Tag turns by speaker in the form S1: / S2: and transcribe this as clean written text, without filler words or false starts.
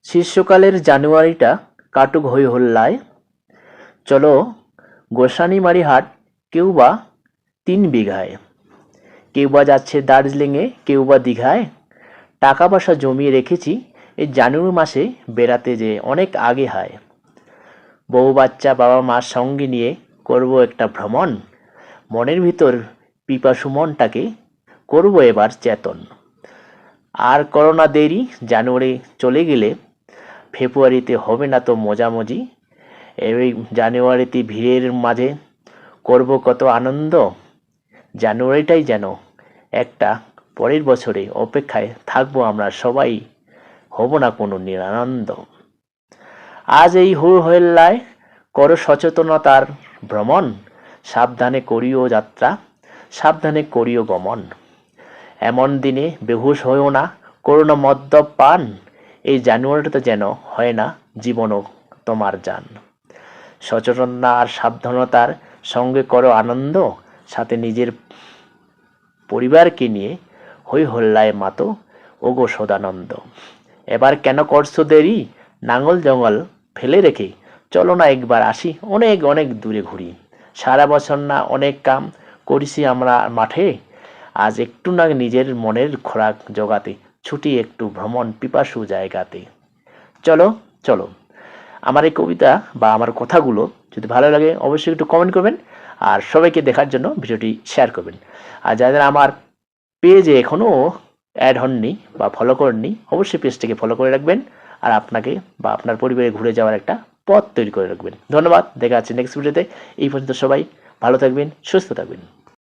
S1: গ্রীষ্মকালের জানুয়ারিটা কাটুক হই হল্লায়, চলো গোসানিমারি হাট, কেউ বা 3 বিঘায়, কেউ বা যাচ্ছে দার্জিলিংয়ে, কেউ বা দীঘায়। টাকা পয়সা জমিয়ে রেখেছি এই জানুয়ারি মাসে বেড়াতে যে অনেক আগে হয়। বউ বাচ্চা বাবা মার সঙ্গে নিয়ে করব একটা ভ্রমণ। মনের ভিতর পিপাসু মনটাকে করব এবার চেতন। আর করোনা দেরি, জানুয়ারি চলে গেলে ফেব্রুয়ারিতে হবে না তো মজামজি। এই জানুয়ারিতে ভিড়ের মাঝে করব কত আনন্দ। জানুয়ারিটাই যেন একটা পরের বছরে অপেক্ষায় থাকবো আমরা সবাই, হব না কোনো নিরানন্দ। আজ এই হো হল্লায় করো সচেতনতার ভ্রমণ। সাবধানে করিও যাত্রা, সাবধানে করিও গমন। এমন দিনে বেহুশ হইও না, করো না মদ্যপান। এই জানুয়ারিটা যেন হয় না জীবনও তোমার যান। সচেতনতা আর সাবধানতার সঙ্গে করো আনন্দ, সাথে নিজের পরিবারকে নিয়ে হই হল্লায় মাতো, ওগো সদানন্দ। এবার কেন করছো দেরি, নাঙল জঙ্গল ফেলে রেখে চলো না একবার আসি, অনেক অনেক দূরে ঘুরি। সারা বছর না অনেক কাম করেছি আমরা মাঠে, আজ একটু না নিজের মনের খোরাক জোগাতে ছুটি একটু ভ্রমণ পিপাসু জায়গাতে। চলো চলো। আমার এই কবিতা বা আমার কথাগুলো যদি ভালো লাগে অবশ্যই একটু কমেন্ট করবেন, আর সবাইকে দেখার জন্য ভিডিওটি শেয়ার করবেন। আর যারা আমার পেজে এখনও অ্যাড হননি বা ফলো করেননি, অবশ্যই পেজটিকে ফলো করে রাখবেন, আর আপনাকে বা আপনার পরিবারে ঘুরে যাওয়ার একটা পথ তৈরি করে রাখবেন। ধন্যবাদ, দেখা যাচ্ছে নেক্সট ভিডিওতে। এই পর্যন্ত সবাই ভালো থাকবেন, সুস্থ থাকবেন।